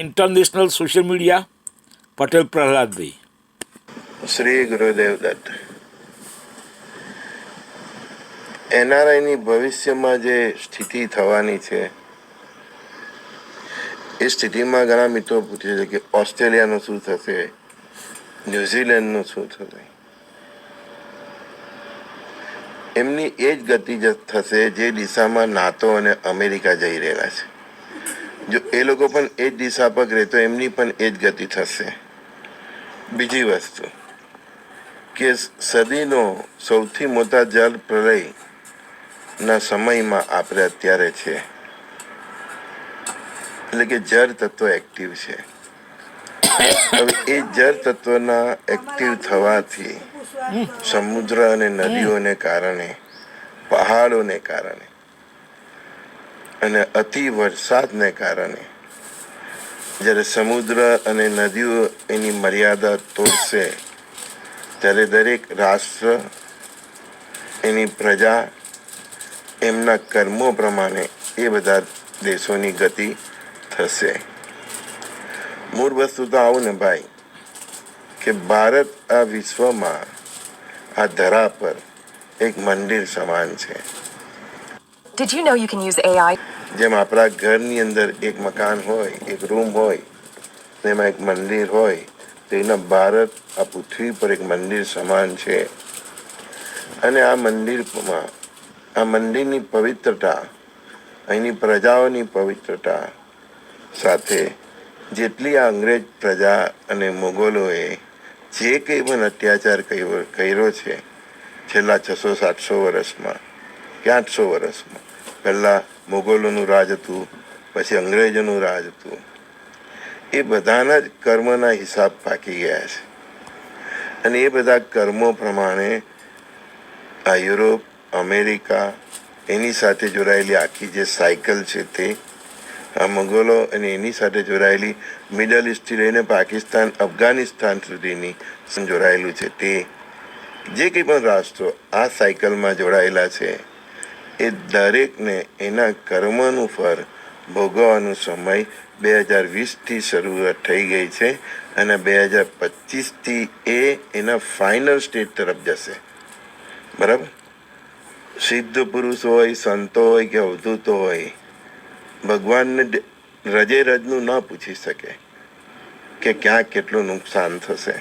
International social media Patel Prahladbhai. Shri Gurudev Datt. એનઆરઆઈની ભવિષ્યમાં જે સ્થિતિ થવાની છે એ સ્થિતિમાં ઘણા મિત્રો પૂછે છે કે ઓસ્ટ્રેલિયાનું શું થશે, ન્યુઝીલેન્ડનું શું થશે. એમની એ જ ગતિ થશે જે દિશામાં નાટો અને અમેરિકા જઈ રહેલા છે. જો એ લોકો પણ એ જ દિશા પર રહે તો એમની પણ એ જ ગતિ થશે. બીજી વસ્તુ કે સદીનો સૌથી મોટા જળ પ્રલયના સમયમાં આપણે અત્યારે છે, એટલે કે જળ તત્વ એક્ટિવ છે. હવે એ જળ તત્વના એક્ટિવ થવાથી સમુદ્ર અને નદીઓને કારણે, પહાડોને કારણે અને અતિ વરસાદને કારણે જ્યારે સમુદ્ર અને નદીઓ એની મર્યાદા તોડશે ત્યારે દરેક રાષ્ટ્ર, એની પ્રજા, એમના કર્મો પ્રમાણે એ બધા દેશોની ગતિ થશે. મૂળ વસ્તુ તો આવું ને ભાઈ કે ભારત આ વિશ્વમાં, આ ધરા પર એક મંદિર સમાન છે. Did you know you can use AI? જેમ આપણા ઘરની અંદર એક મકાન હોય, એક રૂમ હોય, એમાં એક મંદિર હોય, તો એના ભારત આ પૃથ્વી પર એક મંદિર સમાન છે. અને આ મંદિરમાં, આ મંદિરની પવિત્રતા, અહીંની પ્રજાઓની પવિત્રતા સાથે જેટલી આ અંગ્રેજ પ્રજા અને મુગલોએ જે કંઈ પણ અત્યાચાર કર્યો છે છેલ્લા 600-700 વર્ષમાં કે 800 વર્ષમાં, પહેલાં મુગલોનું રાજ હતું, પછી અંગ્રેજોનું રાજ હતું, એ બધાના જ કર્મના હિસાબ પાકી ગયા છે. અને એ બધા કર્મો પ્રમાણે આ યુરોપ, અમેરિકા, એની સાથે જોડાયેલી આખી જે સાયકલ છે તે, આ મુગલો અને એની સાથે જોડાયેલી મિડલ ઇસ્ટથી લઈને પાકિસ્તાન, અફઘાનિસ્તાન સુધીની જોડાયેલું છે તે, જે કંઈ પણ રાષ્ટ્રો આ સાયકલમાં જોડાયેલા છે એ દરેકને એના કર્મનું ફળ ભોગવવાનો સમય 2020થી શરૂઆત થઈ ગઈ છે અને 2025થી એ એના ફાઇનલ સ્ટેજ તરફ જશે. બરાબર? સિદ્ધ પુરુષ હોય, સંતો હોય કે અવધૂતો હોય, ભગવાનને રજે રજનું ન પૂછી શકે કે ક્યાં કેટલું નુકસાન થશે.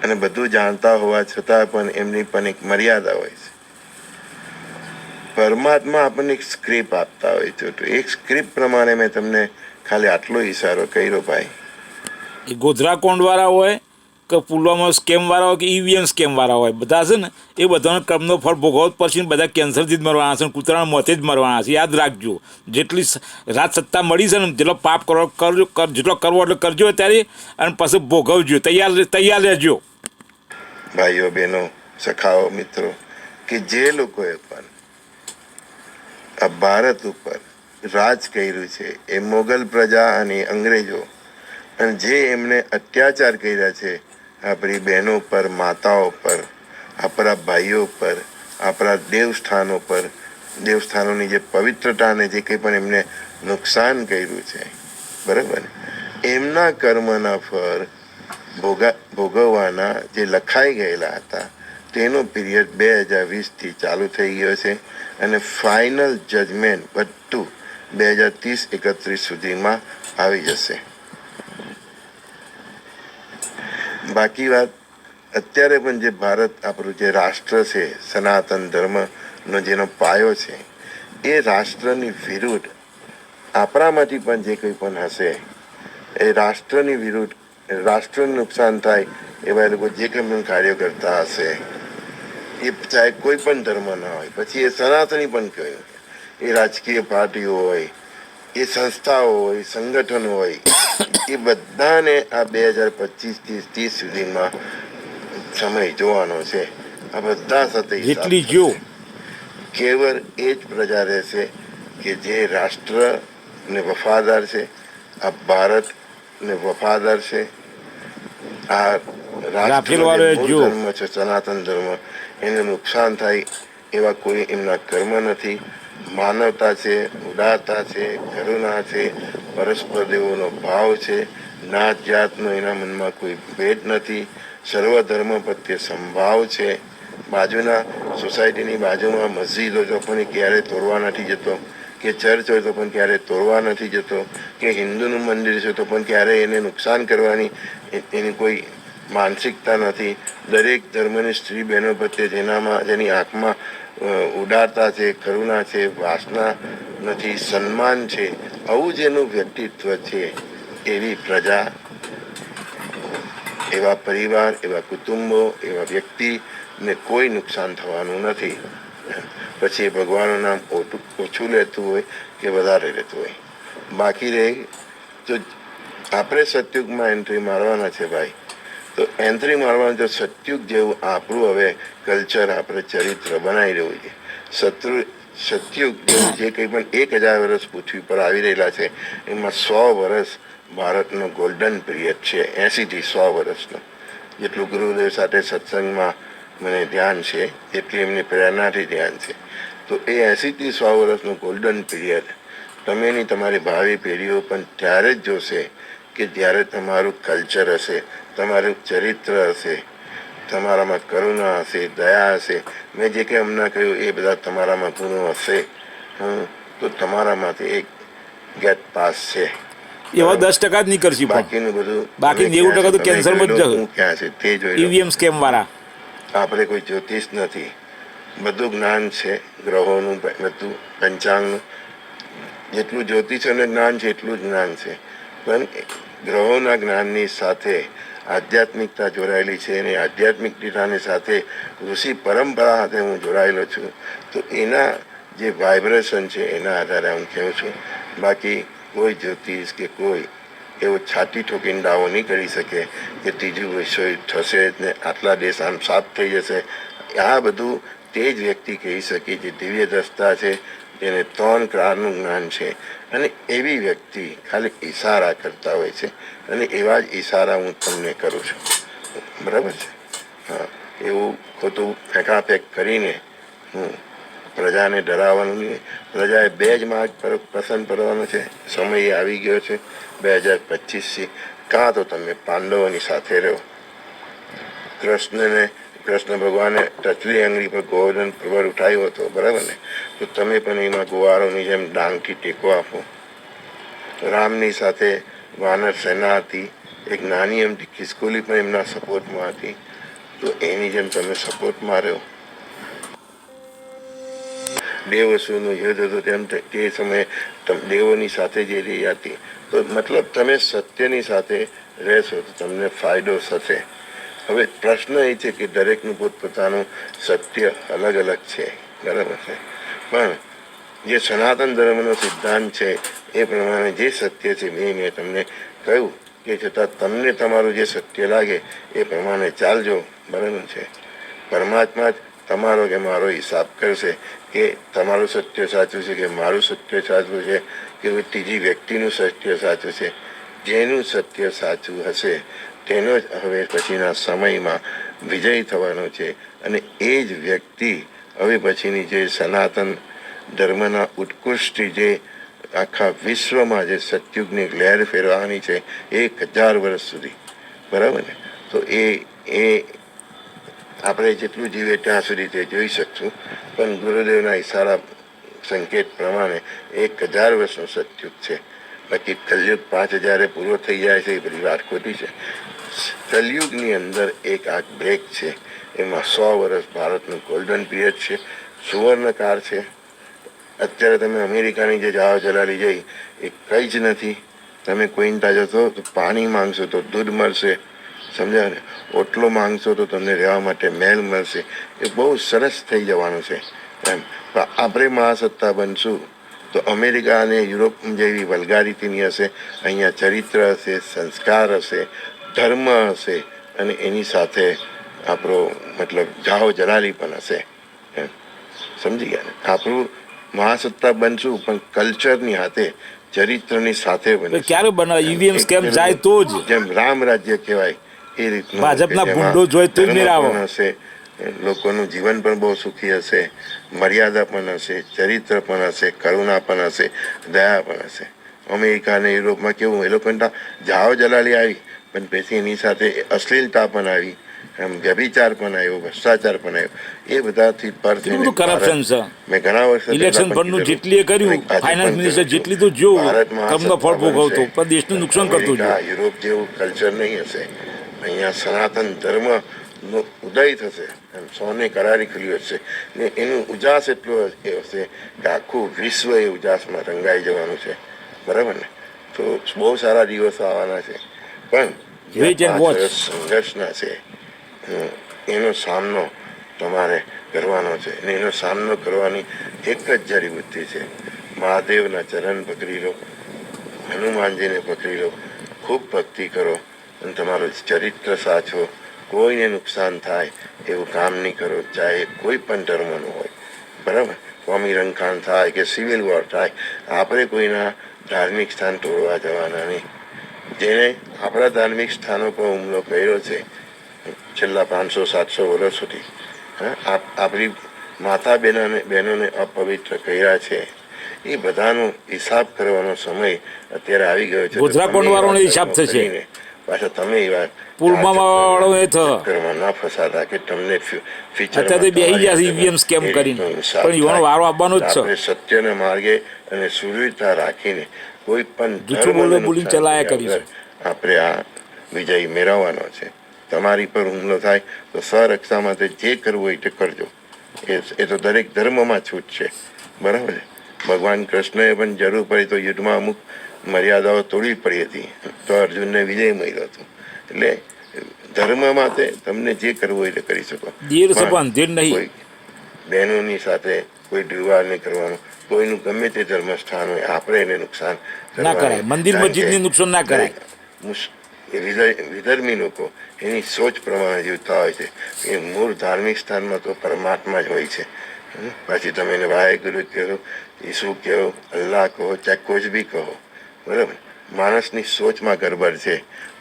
અને બધું જાણતા હોવા છતાં પણ એમની પણ એક મર્યાદા હોય છે. પરમાત્મા આપણને એક સ્ક્રિપ્ટ આપતા હોય છે, તો એક સ્ક્રિપ્ટ પ્રમાણે મેં તમને ખાલી આટલો ઈશારો કર્યો ભાઈ. એ ગોધરા કોંડવાળા હોય કે પુલવામા સ્કેમવાળા હોય કે ઈવીએમ સ્કેમવાળા હોય, બધા છે ને એ બધાનો કર્મનો ફળ ભોગવવો જ પડશે. બધા કેન્સરથી જ મરવાના છે, કૂતરાના મોતે જ મરવાના છે. યાદ રાખજો, જેટલી રાજ સત્તા મળી છે ને જેટલો પાપ કરજો, જેટલો કરવો એટલે કરજો અત્યારે, અને પછી ભોગવજો. તૈયાર રહેજો ભાઈઓ, બહેનો, સખાઓ, મિત્રો, કે જે લોકોએ પણ આ ભારત ઉપર રાજ કર્યું છે, એ મોગલ પ્રજા અને અંગ્રેજો, અને જે એમણે અત્યાચાર કર્યા છે આપણી બહેનો પર, માતાઓ પર, આપણા ભાઈઓ પર, આપણા દેવસ્થાનો પર, દેવસ્થાનોની જે પવિત્રતાને જે કંઈ પણ એમને નુકસાન કર્યું છે, બરાબર ને, એમના કર્મના ફળ ભોગવવાના જે લખાઈ ગયેલા હતા તેનો પીરિયડ 2020થી ચાલુ થઈ ગયો છે અને ફાઇનલ જજમેન્ટ બધું 2030-31 સુધીમાં આવી જશે. બાકી વાત અત્યારે પણ જે ભારત આપણું જે રાષ્ટ્ર છે, સનાતન ધર્મનો જેનો પાયો છે, એ રાષ્ટ્રની વિરુદ્ધ આપણામાંથી પણ જે કંઈ પણ હશે એ રાષ્ટ્રની વિરુદ્ધ, રાષ્ટ્રને નુકસાન થાય એવા એ લોકો જે કંઈ પણ કાર્યો કરતા હશે, એ ચાહે કોઈ પણ ધર્મ ના હોય, પછી એ સનાતની પણ કહ્યું, એ રાજકીય પાર્ટીઓ હોય, એ સંસ્થાઓ હોય, સંગઠનો હોય, એ બધાને આ 2025થી 30 સુધીમાં સમય જોવાનો છે. આ બધા સાથે જેટલી જો કેવળ એ જ પ્રજા રહેશે કે જે રાષ્ટ્રને વફાદાર છે, આ ભારતને વફાદાર છે, આ રાષ્ટ્રનો જે મૂળ ધર્મ છે, સનાતન ધર્મ, એને નુકસાન થાય એવા કોઈ એમના કર્મ નથી. માનવતા છે, ઉદારતા છે, કરુણા છે, પરસ્પર દેવોનો ભાવ છે, નાત જાતનો એના મનમાં કોઈ ભેદ નથી, સર્વ ધર્મ પ્રત્યે સંભાવ છે. બાજુના સોસાયટીની બાજુમાં મસ્જિદ હોય તો પણ એ ક્યારે તોડવા નથી જતો, કે ચર્ચ હોય તો પણ ક્યારે તોડવા નથી જતો, કે હિન્દુનું મંદિર છે તો પણ ક્યારે એને નુકસાન કરવાની એની કોઈ માનસિકતા નથી. દરેક ધર્મની સ્ત્રી બહેનો પ્રત્યે જેની આંખમાં ઉદારતા છે, કરુણા છે, વાસના નથી, સન્માન છે, આવું જેનું વ્યક્તિત્વ છે, એવી પ્રજા, એવા પરિવાર, એવા કુટુંબો, એવા વ્યક્તિને કોઈ નુકસાન થવાનું નથી. પછી ભગવાનનું નામ ઓછું લેતું હોય કે વધારે લેતું હોય. બાકી રહે તો આપણે સતયુગમાં એન્ટ્રી મારવાના છે ભાઈ. તો એન્ટ્રી મારવાનું તો સતયુગ જેવું આપણું હવે કલ્ચર, આપણે ચરિત્ર બનાવી રહ્યું છે. સતયુગ જેવું જે કંઈ પણ 1000 વર્ષ પૃથ્વી પર આવી રહેલા છે એમાં 100 વર્ષ ભારતનો ગોલ્ડન પીરિયડ છે. 80 થી 100 વર્ષનો. જેટલું ગુરુદેવ સાથે સત્સંગમાં મને ધ્યાન છે, એટલી એમની પ્રેરણાથી ધ્યાન છે. તો એ 80 થી 100 વર્ષનો ગોલ્ડન પીરિયડ તમે નહીં, તમારી ભાવિ પેઢીઓ પણ ત્યારે જ જોશે કે જ્યારે તમારું કલ્ચર હશે, તમારું ચરિત્ર હશે, તમારામાં કરુણા હશે, દયા હશે. મેં જે કંઈ હમણાં કહ્યું એ બધા તમારામાં ગુણો હશે, તો તમારામાંથી એક ગેટ પાસ છે. એવા 10% જ નીકળશે. બાકીનું બધું, બાકી 90% તો કેન્સરમાં જ હું ક્યાં છે તે જોઈ લો. ઈવીએમ સ્કેમ વાળા. આપણે કોઈ જ્યોતિષ નથી, બધું જ્ઞાન છે, ગ્રહોનું, બધું પંચાંગનું. જેટલું જ્યોતિષોનું જ્ઞાન છે એટલું જ જ્ઞાન છે, પણ ગ્રહોના જ્ઞાનની સાથે આધ્યાત્મિકતા જોડાયેલી છે, અને આધ્યાત્મિકતાની સાથે ઋષિ પરંપરા સાથે હું જોડાયેલો છું. તો એના જે વાઇબ્રેશન છે એના આધારે હું કહું છું. બાકી કોઈ જ્યોતિષ કે કોઈ એવો છાતી ઠોકીને દાવો નહીં કરી શકે કે ત્રીજું વિશ્વયુદ્ધ થશે ને આટલા દેશ આમ સાફ થઈ જશે. આ બધું તે જ વ્યક્તિ કહી શકે જે દિવ્ય દ્રષ્ટા છે, જેને 3 કાળનું જ્ઞાન છે. અને એવી વ્યક્તિ ખાલી ઈશારા કરતા હોય છે, અને એવા જ ઈશારા હું તમને કરું છું. બરાબર છે? હા, એવું ખોટું ફેંકાફેંક કરીને હું પ્રજાને ડરાવવાનું નહીં. પ્રજાએ 2 જ માર્ગ પર પસંદ કરવાનો છે. સમય આવી ગયો છે 2025થી. કાં તો તમે પાંડવોની સાથે રહો. કૃષ્ણ ભગવાને ટચલી આંગળી પર ગોવર્ધન પર્વત ઉઠાવ્યો હતો, બરાબર ને? તો તમે પણ એમાં ગુવારોની જેમ ડાંગથી ટેકો આપો. રામની સાથે વાનર સેના હતી, એક નાની એમથી ખિસકોલી પણ એમના સપોર્ટમાં હતી. તો એની જેમ તમે સપોર્ટમાં રહો. દેવ અસુરનું યુદ્ધ હતું તેમ તે સમયે દેવોની સાથે જે રહી હતી. તો મતલબ તમે સત્યની સાથે રહેશો તો તમને ફાયદો થશે. હવે પ્રશ્ન એ છે કે દરેકનું પોતપોતાનું સત્ય અલગ અલગ છે, બરાબર છે? પણ જે સનાતન ધર્મનો સિદ્ધાંત છે એ પ્રમાણે જે સત્ય છે મેં તમને કહ્યું કે છતાં તમને તમારું જે સત્ય લાગે એ પ્રમાણે ચાલજો, બરાબર છે? પરમાત્મા જ તમારો કે મારો હિસાબ કરશે કે તમારું સત્ય સાચું છે કે મારું સત્ય સાચું છે કે ત્રીજી વ્યક્તિનું સત્ય સાચું છે. જેનું સત્ય સાચું હશે તેનો જ હવે પછીના સમયમાં વિજય થવાનો છે. અને એ જ વ્યક્તિ હવે પછીની જે સનાતન ધર્મના ઉત્કૃષ્ટથી જે આખા વિશ્વમાં જે સતયુગની લહેર ફેરવાની છે 1000 વર્ષ સુધી, બરાબર ને? તો એ આપણે જેટલું જીવે ત્યાં સુધી તે જોઈ શકશું. પણ ગુરુદેવના ઈશારા સંકેત પ્રમાણે 1000 વર્ષનો સતયુગ છે. બાકી કલયુગ 5000 પૂરો થઈ જાય છે એ બધી વાત ખોટી છે. કલયુગની અંદર એક આ બ્રેક છે, એમાં 100 વર્ષ ભારતનું ગોલ્ડન પીરિયડ છે, સુવર્ણકાળ છે. અત્યારે તમે અમેરિકાની જે જહાજ ચલાવી જઈ એ કંઈ જ નથી. તમે કોઈ ત્યાં જશો તો પાણી માંગશો તો દૂધ મળશે, સમજ્યા ને? ઓટલો માંગશો તો તમને રહેવા માટે મહેલ મળશે. એ બહુ સરસ થઈ જવાનું છે એમ. પણ આપણે મહાસત્તા બનશું તો અમેરિકા અને યુરોપ જેવી વલ્ગારિટીની હશે. અહીંયા ચરિત્ર હશે, સંસ્કાર હશે, ધર્મ હશે, અને એની સાથે આપણો મતલબ જાહો જલાલી પણ હશે એમ. સમજી ગયા ને? આપણું મહાસત્તા બનશું પણ કલ્ચરની સાથે, ચરિત્રની સાથે બનશું. ક્યારે બનાવે? ઈવીએમ સ્કેમ જાય તો જ. જેમ રામ રાજ્ય કહેવાય એ રીતનું ભાજપના ગુંડો જોઈ તો જ મેળાવો હશે. લોકોનું જીવન પણ બહુ સુખી હશે, મર્યાદા પણ હશે, ચરિત્ર પણ હશે, કરુણા પણ હશે, દયા પણ હશે. અમેરિકા અને યુરોપમાં કેવું એ લોકોને જાઓ જલાલી આવી પણ પછી એની સાથે અશ્લીલતા પણ આવી, એમ વ્યભિચાર પણ આવ્યો, ભ્રષ્ટાચાર પણ આવ્યો. એ બધાથી પર કેટલું બધું corruption છે. મેં ઘણા વર્ષ ઇલેક્શન ફંડનું જેટલી એ કર્યું, ફાઇનાન્સ મિનિસ્ટર જેટલી તો જોયું, કર્મનો ફળ ભોગવતો પણ દેશનું નુકસાન કરતો જો. યુરોપ જેવું કલ્ચર નહીં હશે. અહીંયા સનાતન ધર્મનો ઉદય થશે, એમ સોને કરારી ખુલ્યું હશે ને એનું ઉજાસ એટલું એ હશે કે આખું વિશ્વ એ ઉજાસમાં રંગાઈ જવાનું છે. બરાબર ને? તો બહુ સારા દિવસો આવવાના છે. પણ જે Wait and 5 watch. વર્ષ સંઘર્ષના છે એનો સામનો તમારે કરવાનો છે અને એનો સામનો કરવાની એક જ જડીબુદ્ધિ છે. મહાદેવના ચરણ પકડી લો, હનુમાનજીને પકડી લો, ખૂબ ભક્તિ કરો અને તમારું ચરિત્ર સાચવો. કોઈને નુકસાન થાય એવું કામ નહીં કરો, ચાહે કોઈ પણ ધર્મનું હોય. બરાબર? કોમી રંખાણ થાય કે સિવિલ વોર થાય, આપણે કોઈના ધાર્મિક સ્થાન તોડવા જવાના નહીં. જેણે આપણા ધાર્મિક સ્થાનો પર હુમલો કર્યો છે છેલ્લા 500-700 વર્ષ સુધી, આપણી માતા બહેનોને અપવિત્ર કર્યા છે, એ બધાનો હિસાબ કરવાનો સમય અત્યારે આવી ગયો છે. ગોધરા કોંડવાળાનો હિસાબ થશે. પાછા તમે એ વાત પુલવામાવાળો એ થયો. ચક્કરમાં ના ફસાતા કે તમને અત્યારે તો બેસી ગયા છે EVM સ્કેમ કરીને, પણ એવાનો વારો આવવાનો જ છે. આપણે સત્યના માર્ગે અને સુરવીરતા રાખીને કોઈ પણ જૂઠું બોલીને ચલાયા કરીશું. આપણે આ વિજય મેળવવાનો છે. તમારી પર હુમલો થાય તો સ્વરક્ષા માટે જે કરવું હોય તે કરજો. એ તો દરેક ધર્મમાં છૂટ છે. બરાબર છે? ભગવાન કૃષ્ણએ પણ જરૂર પડી તો યુદ્ધમાં અમુક મર્યાદાઓ તોડવી પડી હતી, તો અર્જુનને વિજય મળ્યો હતો. એટલે ધર્મ માટે તમને જે કરવું હોય તે કરી શકો. દેર છે પણ અંધેર નહીં. કોઈ બહેનોની સાથે કોઈ દુર્વ્યવહાર નહીં કરવાનો. કોઈનું ગમે તે ધર્મ સ્થાન હોય આપણે એને નુકસાન ના કરાય. મંદિર મસ્જિદને નુકસાન ના કરાય. વિધર્મી લોકો એની સોચ પ્રમાણે જીવતા હોય છે. એ મૂળ ધાર્મિક સ્થાનમાં તો પરમાત્મા જ હોય છે. પછી તમે એને વાહેગુરુ કહો, ઈસુ કહો, અલ્લાહ કહો, ચાહે કોઈ બી કહો. બરાબર? માણસની સોચમાં ગરબડ છે,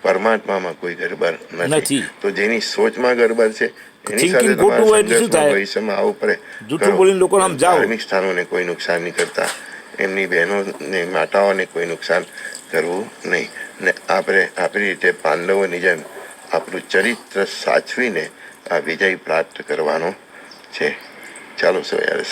પરમાત્મામાં કોઈ ગરબડ નથી. તો જેની સોચમાં ગરબડ છે એની સાથે ભવિષ્યમાં આવું પડે. જૂઠું બોલીને લોકો આમ જાઓ. ધાર્મિક સ્થાનોને કોઈ નુકસાન નહીં કરતા, એમની બહેનોને માતાઓને કોઈ નુકસાન કરવું નહીં. ને આપણે આપણી રીતે પાંડવોની જેમ આપણું ચરિત્ર સાચવીને આ વિજય પ્રાપ્ત કરવાનો છે. ચાલો સર યાર.